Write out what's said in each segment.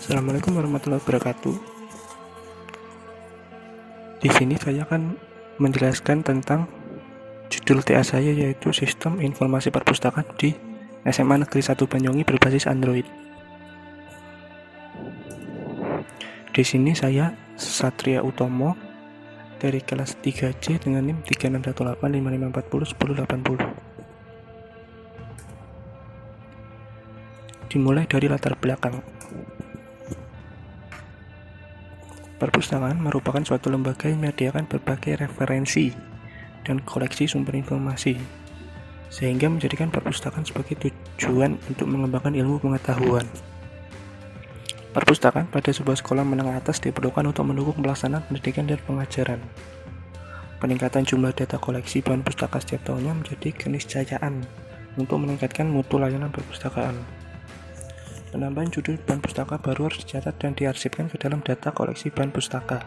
Assalamualaikum warahmatullahi wabarakatuh. Di sini saya akan menjelaskan tentang judul TA saya, yaitu Sistem Informasi Perpustakaan di SMA Negeri 1 Banyuwangi berbasis Android. Di sini saya Satria Utomo dari kelas 3C dengan NIM 3618550. Dimulai dari latar belakang. Perpustakaan merupakan suatu lembaga yang menyediakan berbagai referensi dan koleksi sumber informasi, sehingga menjadikan perpustakaan sebagai tujuan untuk mengembangkan ilmu pengetahuan. Perpustakaan pada sebuah sekolah menengah atas diperlukan untuk mendukung pelaksanaan pendidikan dan pengajaran. Peningkatan jumlah data koleksi bahan pustaka setiap tahunnya menjadi keniscayaan untuk meningkatkan mutu layanan perpustakaan. Penambahan judul bahan pustaka baru harus dicatat dan diarsipkan ke dalam data koleksi bahan pustaka.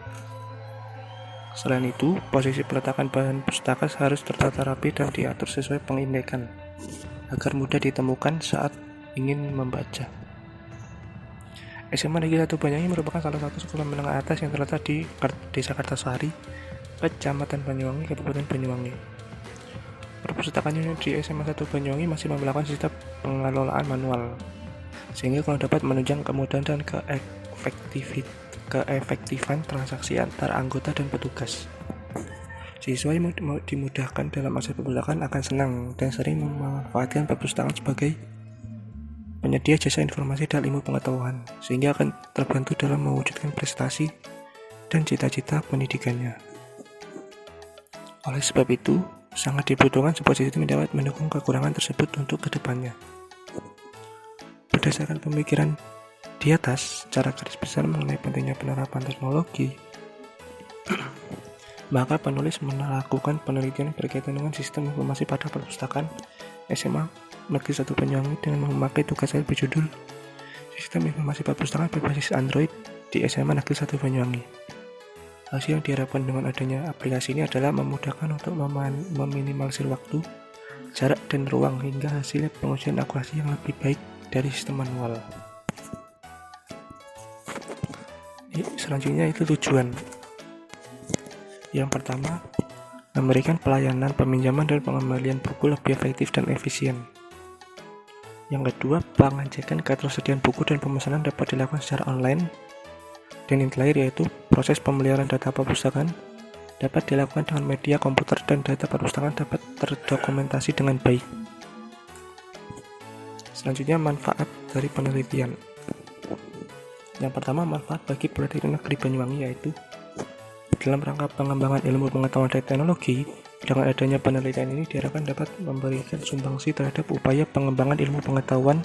Selain itu, posisi peletakan bahan pustaka harus tertata rapi dan diatur sesuai pengindekan, agar mudah ditemukan saat ingin membaca. SMA Negeri 1 Banyuwangi merupakan salah satu sekolah menengah atas yang terletak di Desa Kartasari, Kecamatan Banyuwangi, Kabupaten Banyuwangi. Perpustakaan di SMA 1 Banyuwangi masih melakukan sistem pengelolaan manual, sehingga kurang dapat menunjang kemudahan dan keefektifan transaksi antar anggota dan petugas. Siswa yang dimudahkan dalam akses perpustakaan akan senang dan sering memanfaatkan perpustakaan sebagai penyedia jasa informasi dan ilmu pengetahuan, sehingga akan terbantu dalam mewujudkan prestasi dan cita-cita pendidikannya. Oleh sebab itu, sangat dibutuhkan sebuah sistem yang dapat mendukung kekurangan tersebut untuk kedepannya. Berdasarkan pemikiran di atas, secara garis besar mengenai pentingnya penerapan teknologi, maka penulis melakukan penelitian berkaitan dengan sistem informasi pada perpustakaan SMA Negeri 1 Banyuwangi dengan memakai tugas akhir berjudul Sistem Informasi Perpustakaan berbasis Android di SMA Negeri 1 Banyuwangi. Hasil yang diharapkan dengan adanya aplikasi ini adalah memudahkan untuk meminimalisir waktu, jarak, dan ruang hingga hasilnya pengujian akurasi yang lebih baik dari sistem manual. Selanjutnya itu tujuan. Yang pertama, memberikan pelayanan peminjaman dan pengembalian buku lebih efektif dan efisien. Yang kedua, pengecekan ketersediaan buku dan pemesanan dapat dilakukan secara online. Dan yang terakhir yaitu proses pemeliharaan data perpustakaan dapat dilakukan dengan media komputer dan data perpustakaan dapat terdokumentasi dengan baik. Selanjutnya, manfaat dari penelitian. Yang pertama, manfaat bagi Politeknik Negeri Banyuwangi yaitu dalam rangka pengembangan ilmu pengetahuan dan teknologi. Dengan adanya penelitian ini diharapkan dapat memberikan sumbangsi terhadap upaya pengembangan ilmu pengetahuan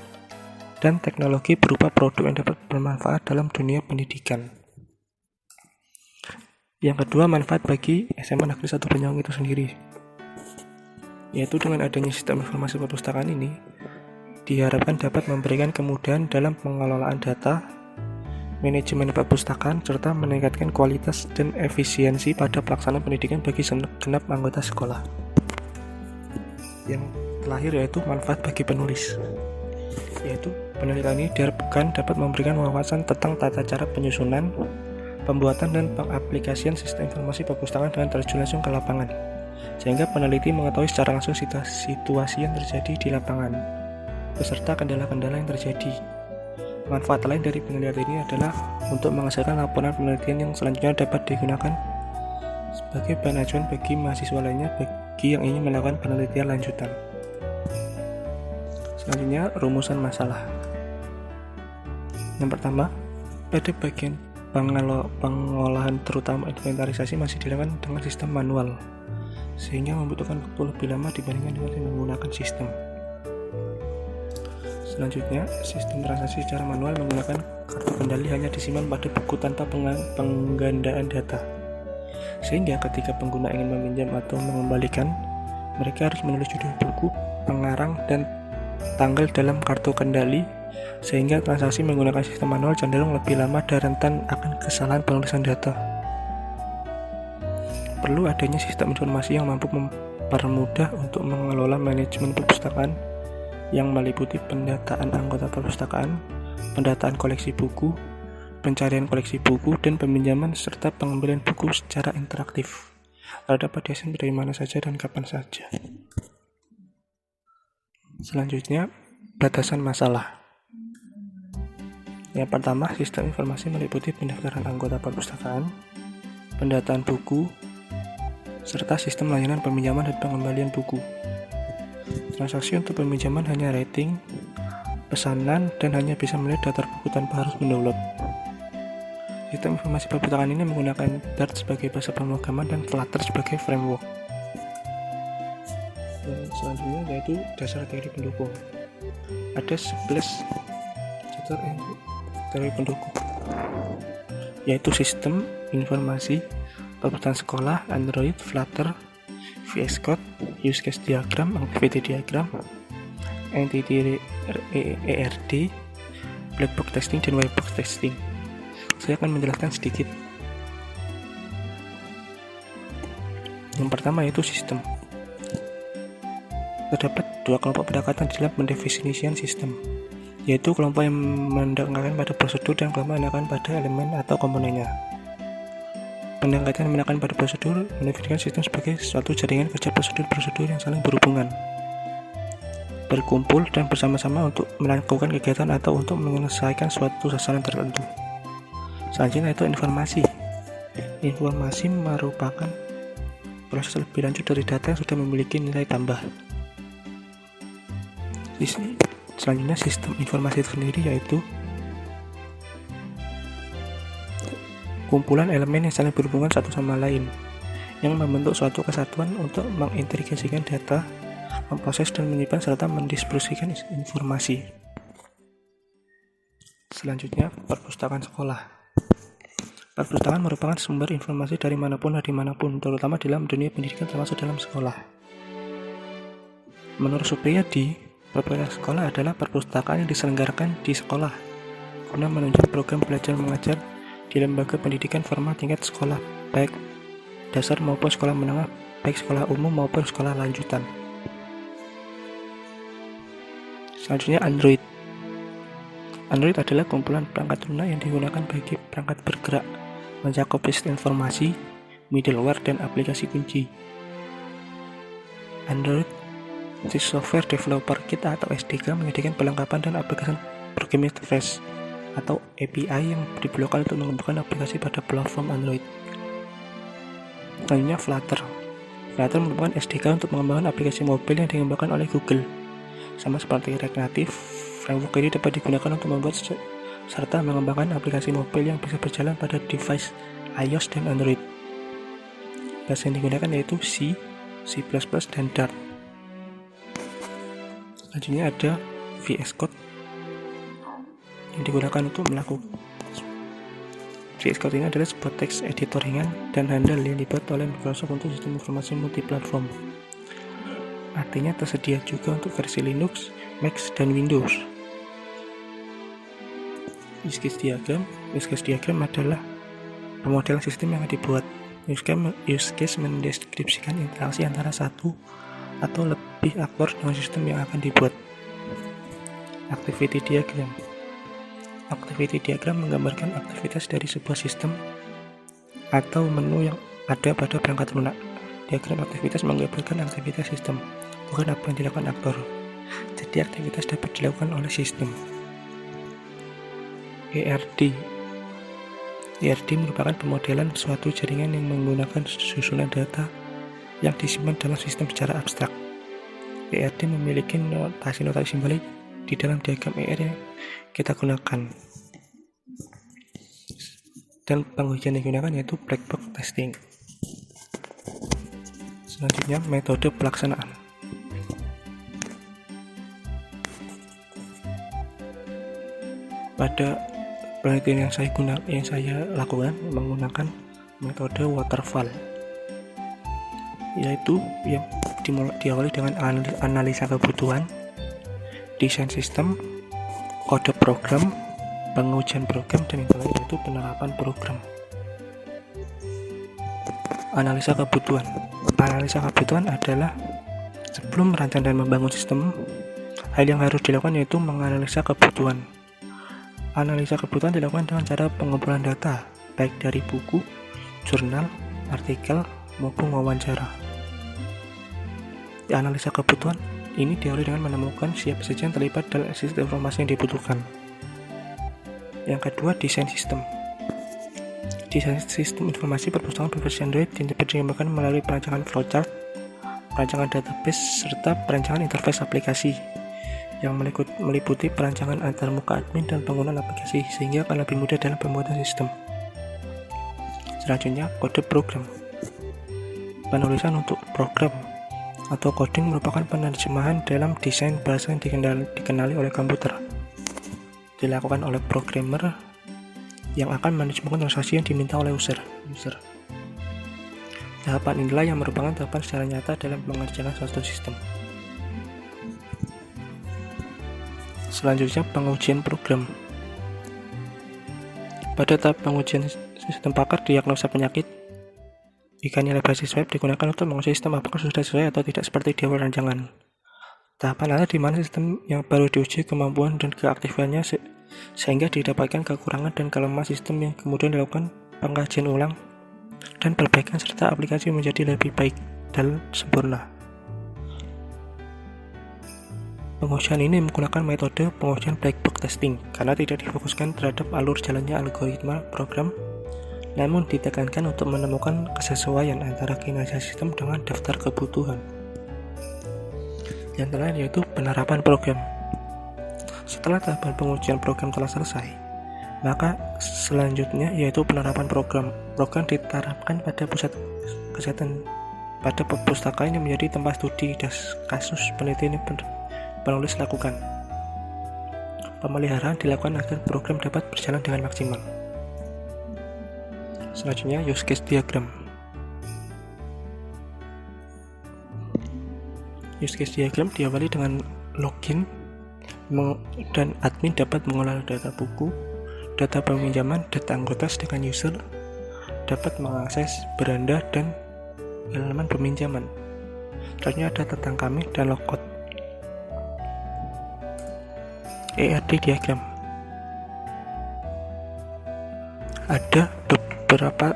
dan teknologi berupa produk yang dapat bermanfaat dalam dunia pendidikan. Yang kedua, manfaat bagi SMA Negeri 1 Banyuwangi itu sendiri, yaitu dengan adanya sistem informasi perpustakaan ini diharapkan dapat memberikan kemudahan dalam pengelolaan data, manajemen perpustakaan, serta meningkatkan kualitas dan efisiensi pada pelaksanaan pendidikan bagi segenap anggota sekolah. Yang terakhir yaitu manfaat bagi penulis, yaitu penelitian ini diharapkan dapat memberikan wawasan tentang tata cara penyusunan, pembuatan, dan pengaplikasian sistem informasi perpustakaan dengan terjun langsung ke lapangan, sehingga peneliti mengetahui secara langsung situasi yang terjadi di lapangan beserta kendala-kendala yang terjadi. Manfaat lain dari penelitian ini adalah untuk menghasilkan laporan penelitian yang selanjutnya dapat digunakan sebagai bahan acuan bagi mahasiswa lainnya bagi yang ingin melakukan penelitian lanjutan. Selanjutnya, rumusan masalah. Yang pertama, pada bagian pengolahan terutama inventarisasi masih dilakukan dengan sistem manual, sehingga membutuhkan waktu lebih lama dibandingkan dengan menggunakan sistem. Selanjutnya, sistem transaksi secara manual menggunakan kartu kendali hanya disimpan pada buku tanpa penggandaan data, sehingga ketika pengguna ingin meminjam atau mengembalikan, mereka harus menulis judul buku, pengarang, dan tanggal dalam kartu kendali, sehingga transaksi menggunakan sistem manual cenderung lebih lama dan rentan akan kesalahan penulisan data. Perlu adanya sistem informasi yang mampu mempermudah untuk mengelola manajemen perpustakaan yang meliputi pendataan anggota perpustakaan, pendataan koleksi buku, pencarian koleksi buku, dan peminjaman serta pengambilan buku secara interaktif. Lalu dapat diakses dari mana saja dan kapan saja. Selanjutnya, batasan masalah. Yang pertama, sistem informasi meliputi pendaftaran anggota perpustakaan, pendataan buku, serta sistem layanan peminjaman dan pengembalian buku. Transaksi untuk peminjaman hanya rating, pesanan, dan hanya bisa melihat daftar buku tanpa harus mendownload. Sistem informasi perpustakaan ini menggunakan Dart sebagai bahasa pemrograman dan Flutter sebagai framework. Dan selanjutnya yaitu dasar teori pendukung. Ada 11 dasar teori pendukung, yaitu sistem informasi perpustakaan sekolah, Android, Flutter, VS Code, Use Case Diagram, Activity Diagram, Entity ERD, Black Box Testing, dan White Box Testing. Saya akan menjelaskan sedikit. Yang pertama yaitu sistem. Terdapat dua kelompok pendekatan dalam mendefinisikan sistem, yaitu kelompok yang menekankan pada prosedur dan kelompok yang menekankan pada elemen atau komponennya. Pendekatan yang menekankan pada prosedur mendefinisikan sistem sebagai suatu jaringan kerja prosedur-prosedur yang saling berhubungan, berkumpul dan bersama-sama untuk melakukan kegiatan atau untuk menyelesaikan suatu sasaran tertentu. Selanjutnya itu informasi. Informasi merupakan proses lebih lanjut dari data yang sudah memiliki nilai tambah. Selanjutnya sistem informasi itu sendiri yaitu kumpulan elemen yang saling berhubungan satu sama lain, yang membentuk suatu kesatuan untuk mengintegrasikan data, memproses dan menyimpan serta mendistribusikan informasi. Selanjutnya, perpustakaan sekolah. Perpustakaan merupakan sumber informasi dari manapun dan dimanapun, terutama dalam dunia pendidikan termasuk dalam sekolah. Menurut Supriyadi, perpustakaan sekolah adalah perpustakaan yang diselenggarakan di sekolah guna menunjang program belajar mengajar di lembaga pendidikan formal tingkat sekolah, baik dasar maupun sekolah menengah, baik sekolah umum maupun sekolah lanjutan. Selanjutnya Android. Android adalah kumpulan perangkat lunak yang digunakan bagi perangkat bergerak, mencakup sistem informasi, middleware, dan aplikasi kunci. Android Software Developer Kit atau SDK menyediakan perlengkapan dan aplikasi program interface atau API yang diperlukan untuk mengembangkan aplikasi pada platform Android. Selanjutnya Flutter. Flutter merupakan SDK untuk mengembangkan aplikasi mobil yang dikembangkan oleh Google. Sama seperti React Native, framework ini dapat digunakan untuk membuat serta mengembangkan aplikasi mobil yang bisa berjalan pada device iOS dan Android. Bahasa yang digunakan yaitu C, C++, dan Dart. Selanjutnya ada VS Code yang digunakan untuk melakukan. VS Code ini adalah sebuah teks editor ringan dan handal yang dibuat oleh Microsoft untuk sistem informasi multiplatform. Artinya tersedia juga untuk versi Linux, Mac, dan Windows. Use Case Diagram adalah pemodelan sistem yang dibuat. Use case mendeskripsikan interaksi antara satu atau lebih aktor dengan sistem yang akan dibuat. Activity Diagram menggambarkan aktivitas dari sebuah sistem atau menu yang ada pada perangkat lunak. Diagram aktivitas menggambarkan aktivitas sistem, bukan apa yang dilakukan aktor. Jadi aktivitas dapat dilakukan oleh sistem. ERD merupakan pemodelan suatu jaringan yang menggunakan susunan data yang disimpan dalam sistem secara abstrak. ERD memiliki notasi-notasi simbolik di dalam diagram ER yang kita gunakan. Dan pengujian yang digunakan yaitu black box testing. Selanjutnya metode pelaksanaan. Pada penelitian yang saya lakukan menggunakan metode waterfall, yaitu yang diawali dengan analisa kebutuhan, desain sistem, kode program, pengujian program, dan yang terakhir yaitu penerapan program. Analisa kebutuhan adalah sebelum merancang dan membangun sistem, hal yang harus dilakukan yaitu menganalisa kebutuhan. Analisa kebutuhan dilakukan dengan cara pengumpulan data, baik dari buku, jurnal, artikel, maupun wawancara. Di analisa kebutuhan ini diawali dengan menemukan siapa saja yang terlibat dalam sistem informasi yang dibutuhkan. Yang kedua, desain sistem. Desain sistem informasi perpustakaan berbasis Android dapat dikembangkan melalui perancangan flowchart, perancangan database, serta perancangan interface aplikasi yang meliputi perancangan antarmuka admin dan penggunaan aplikasi sehingga akan lebih mudah dalam pembuatan sistem. Selanjutnya, kode program. Penulisan untuk program atau coding merupakan penerjemahan dalam desain bahasa yang dikenali oleh komputer. Dilakukan oleh programmer yang akan menerjemahkan transaksi yang diminta oleh user. Tahapan inilah yang merupakan tahapan secara nyata dalam mengerjakan suatu sistem. Selanjutnya, pengujian program. Pada tahap pengujian sistem pakar diagnosa penyakit, jika nilai basis web digunakan untuk menguji sistem apakah sudah sesuai atau tidak seperti di awal rancangan. Tahapan adalah di mana sistem yang baru diuji kemampuan dan keaktifannya sehingga didapatkan kekurangan dan kelemahan sistem yang kemudian dilakukan pengkajian ulang dan perbaikan serta aplikasi menjadi lebih baik dan sempurna. Pengujian ini menggunakan metode pengujian black box testing karena tidak difokuskan terhadap alur jalannya algoritma program, namun ditekankan untuk menemukan kesesuaian antara kinerja sistem dengan daftar kebutuhan. Yang terakhir yaitu penerapan program. Setelah tahapan pengujian program telah selesai, maka selanjutnya yaitu penerapan program. Program diterapkan pada pusat kesehatan pada perpustakaan yang menjadi tempat studi dan kasus penelitian penulis lakukan. Pemeliharaan dilakukan agar program dapat berjalan dengan maksimal. Selanjutnya, use case diagram. Use case diagram diawali dengan login dan admin dapat mengolah data buku, data peminjaman, data anggota, sedangkan user dapat mengakses beranda dan halaman peminjaman. Selanjutnya ada tentang kami dan logout. ERD diagram. Ada beberapa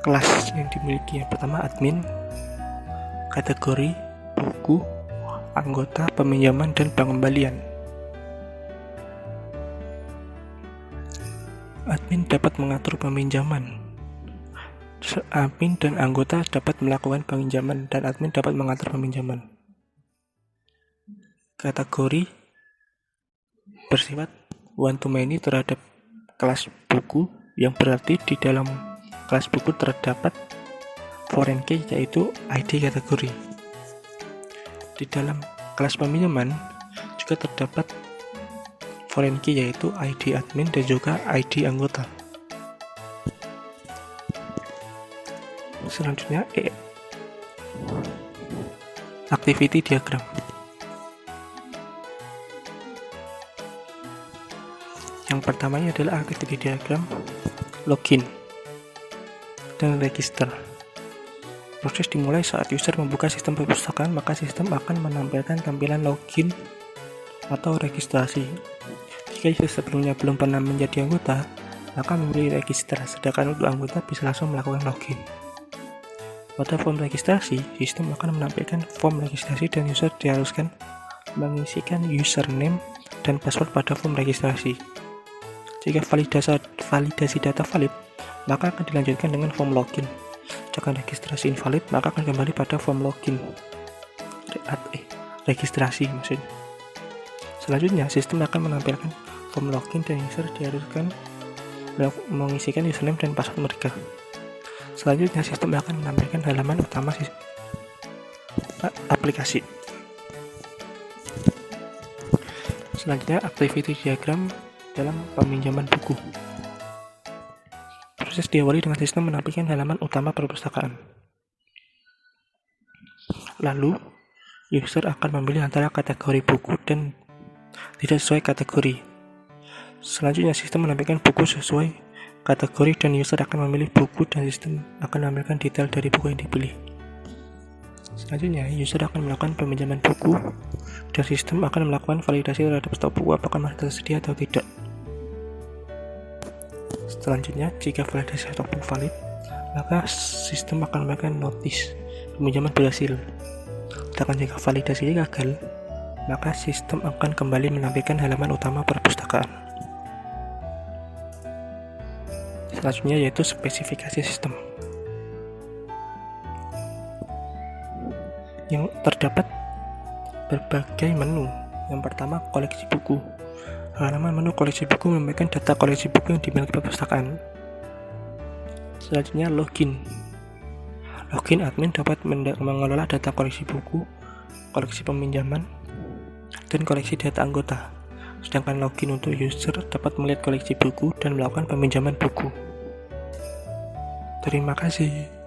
kelas yang dimiliki. Yang pertama admin, kategori, buku, anggota, peminjaman, dan pengembalian. Admin dapat mengatur peminjaman. Admin dan anggota dapat melakukan peminjaman dan admin dapat mengatur peminjaman. Kategori bersifat one to many terhadap kelas buku, yang berarti di dalam kelas buku terdapat foreign key yaitu ID kategori. Di dalam kelas peminjaman juga terdapat foreign key yaitu ID admin dan juga ID anggota. Selanjutnya activity diagram. Yang pertamanya adalah activity diagram login dan register. Proses dimulai saat user membuka sistem perpustakaan, maka sistem akan menampilkan tampilan login atau registrasi. Jika user sebelumnya belum pernah menjadi anggota, maka memilih register, sedangkan untuk anggota bisa langsung melakukan login. Pada form registrasi, sistem akan menampilkan form registrasi dan user diharuskan mengisikan username dan password pada form registrasi. Jika validasi data valid, maka akan dilanjutkan dengan form login. Jika registrasi invalid, maka akan kembali pada form login. Registrasi maksudnya. Selanjutnya, sistem akan menampilkan form login dan user diharuskan mengisikan username dan password mereka. Selanjutnya, sistem akan menampilkan halaman utama aplikasi. Selanjutnya, activity diagram dalam peminjaman buku. Proses diawali dengan sistem menampilkan halaman utama perpustakaan. Lalu, user akan memilih antara kategori buku dan tidak sesuai kategori. Selanjutnya, sistem menampilkan buku sesuai kategori dan user akan memilih buku dan sistem akan menampilkan detail dari buku yang dipilih. Selanjutnya, user akan melakukan peminjaman buku dan sistem akan melakukan validasi terhadap stok buku apakah masih tersedia atau tidak. Selanjutnya, jika validasi stok buku valid, maka sistem akan memberikan notis peminjaman berhasil. Sedangkan jika validasi gagal, maka sistem akan kembali menampilkan halaman utama perpustakaan. Selanjutnya yaitu spesifikasi sistem. Yang terdapat berbagai menu. Yang pertama, koleksi buku. Halaman menu koleksi buku memberikan data koleksi buku yang dimiliki perpustakaan. Selanjutnya, login. Login admin dapat mengelola data koleksi buku, koleksi peminjaman, dan koleksi data anggota. Sedangkan login untuk user dapat melihat koleksi buku dan melakukan peminjaman buku. Terima kasih.